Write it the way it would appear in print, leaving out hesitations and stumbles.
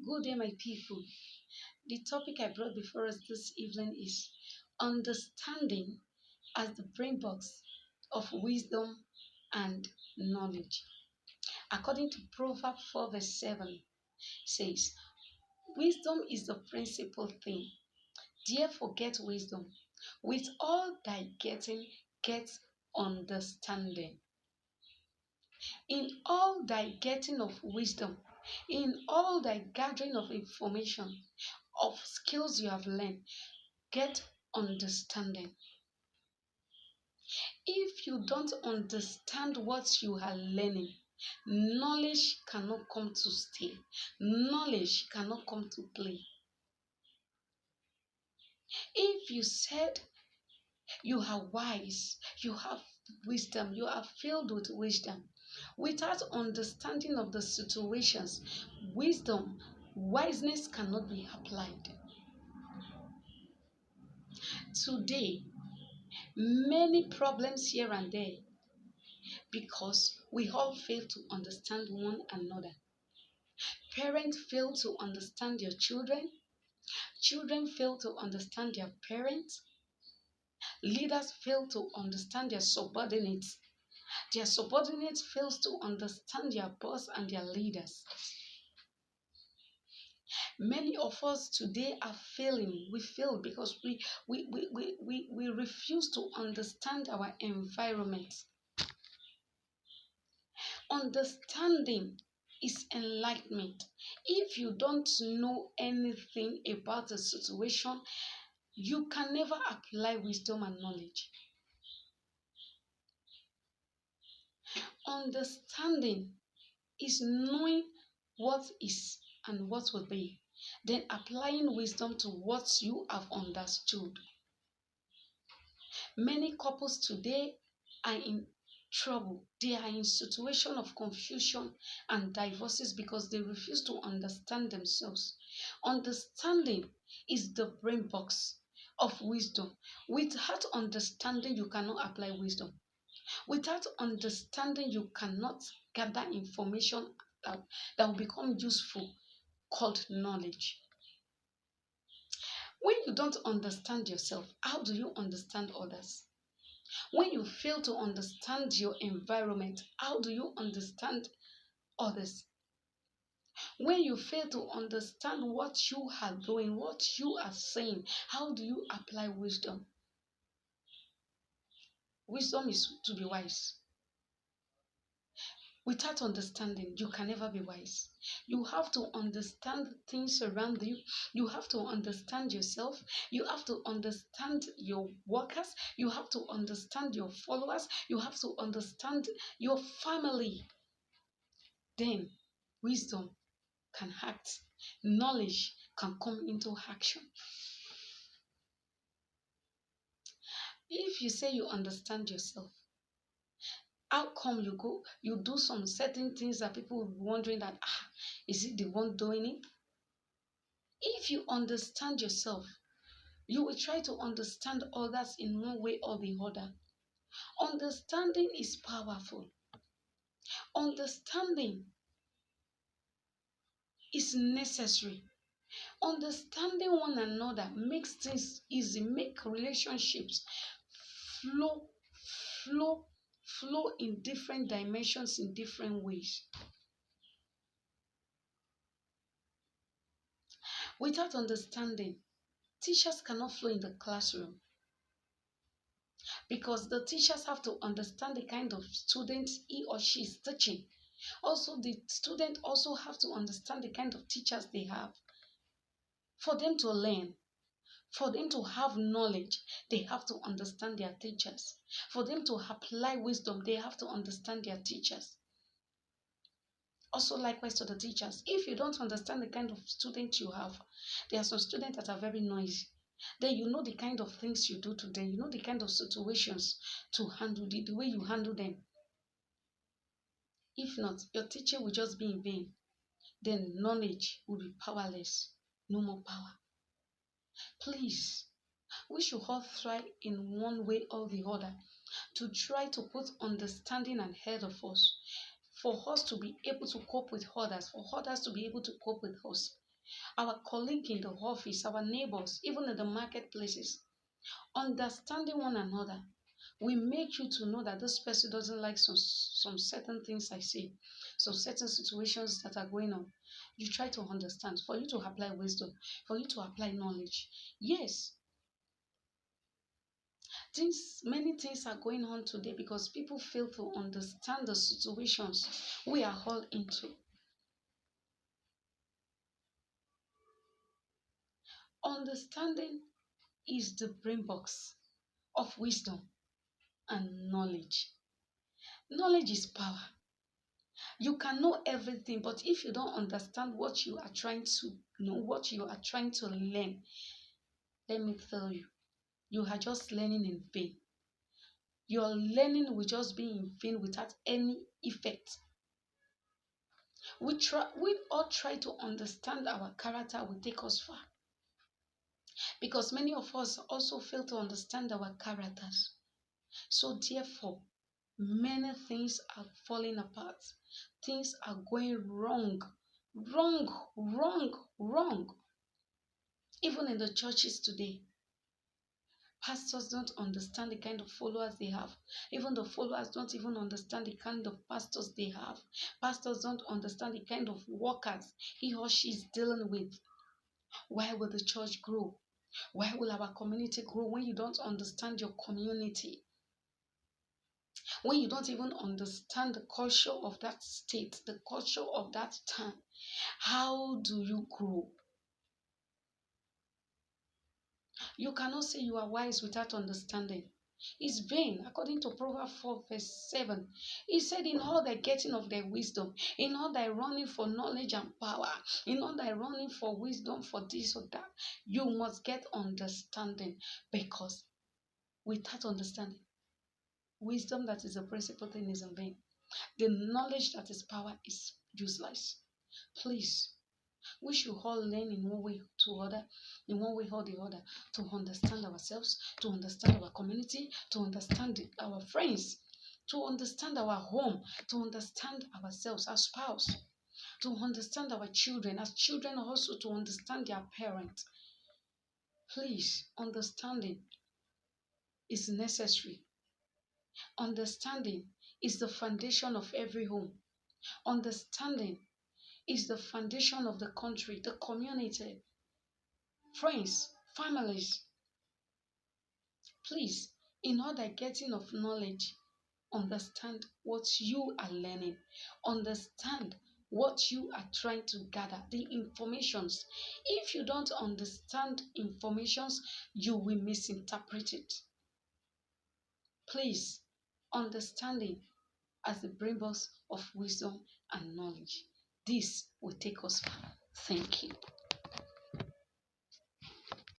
Good day, my people. The topic I brought before us this evening is understanding as the brain box of wisdom and knowledge. According to Proverbs 4, verse 7, says, wisdom is the principal thing. Therefore, get wisdom. With all thy getting, get understanding. In all thy getting of wisdom, in all thy gathering of information, of skills you have learned, get understanding. If you don't understand what you are learning, knowledge cannot come to stay. Knowledge cannot come to play. If you said you are wise, you have wisdom, you are filled with wisdom, without understanding of the situations, wiseness cannot be applied. Today, many problems here and there because we all fail to understand one another. Parents fail to understand their children. Children fail to understand their parents. Leaders fail to understand their subordinates. Their subordinates fail to understand their boss and their leaders. Many of us today are failing. We fail because we refuse to understand our environment. Understanding is enlightenment. If you don't know anything about a situation, you can never apply wisdom and knowledge. Understanding is knowing what is and what will be, then applying wisdom to what you have understood. Many couples today are in trouble. They are in situation of confusion and divorces because they refuse to understand themselves. Understanding is the brain box of wisdom. Without understanding, you cannot apply wisdom. Without understanding, you cannot gather information that will become useful, called knowledge. When you don't understand yourself, how do you understand others? When you fail to understand your environment, how do you understand others? When you fail to understand what you are doing, what you are saying, how do you apply wisdom? Wisdom is to be wise. Without understanding, you can never be wise. You have to understand things around you. You have to understand yourself. You have to understand your workers. You have to understand your followers. You have to understand your family. Then wisdom can act. Knowledge can come into action. If you say you understand yourself, how come you do some certain things that people will be wondering that, is it the one doing it? If you understand yourself, you will try to understand others in one way or the other. Understanding is powerful. Understanding is necessary. Understanding one another makes things easy, make relationships flow, flow, flow in different dimensions, in different ways. Without understanding, teachers cannot flow in the classroom because the teachers have to understand the kind of students he or she is teaching. Also, the student also have to understand the kind of teachers they have. For them to learn, for them to have knowledge, they have to understand their teachers. For them to apply wisdom, they have to understand their teachers. Also, likewise to the teachers. If you don't understand the kind of student you have, there are some students that are very noisy. Then you know the kind of things you do to them. You know the kind of situations to handle, the way you handle them. If not, your teaching will just be in vain. Then knowledge will be powerless. No more power. Please, we should all try in one way or the other to try to put understanding ahead of us, for us to be able to cope with others, for others to be able to cope with us. our colleague in the office, our neighbors, even in the marketplaces. Understanding one another will make you to know that this person doesn't like some certain things I say, some certain situations that are going on. You try to understand for you to apply wisdom, for you to apply knowledge. Yes, many things are going on today because people fail to understand the situations we are all into. Understanding is the brain box of wisdom and knowledge. Knowledge is power. You can know everything, but if you don't understand what you are trying to know, what you are trying to learn, let me tell you, you are just learning in vain. Your learning will just be in vain without any effect. We all try to understand our character will take us far. Because many of us also fail to understand our characters. So therefore, many things are falling apart. Things are going wrong. Wrong, wrong, wrong. Even in the churches today, pastors don't understand the kind of followers they have. Even the followers don't even understand the kind of pastors they have. Pastors don't understand the kind of workers he or she is dealing with. Why will the church grow? Why will our community grow when you don't understand your community? When you don't even understand the culture of that state, the culture of that town, how do you grow? You cannot say you are wise without understanding. It's vain, according to Proverbs 4, verse 7. He said, in all thy getting of thy wisdom, in all thy running for knowledge and power, in all thy running for wisdom, for this or that, you must get understanding. Because without understanding, wisdom that is a principal thing is in vain. The knowledge that is power is useless. Please, we should all learn in one way in one way or the other, to understand ourselves, to understand our community, to understand our friends, to understand our home, to understand ourselves as spouse, to understand our children, as children also to understand their parents. Please, understanding is necessary. Understanding is the foundation of every home. Understanding is the foundation of the country, the community, friends, families. Please, in all the getting of knowledge, understand what you are learning. Understand what you are trying to gather, the informations. If you don't understand informations, you will misinterpret it. Please, understanding as the brain box of wisdom and knowledge. This will take us far. Thank you.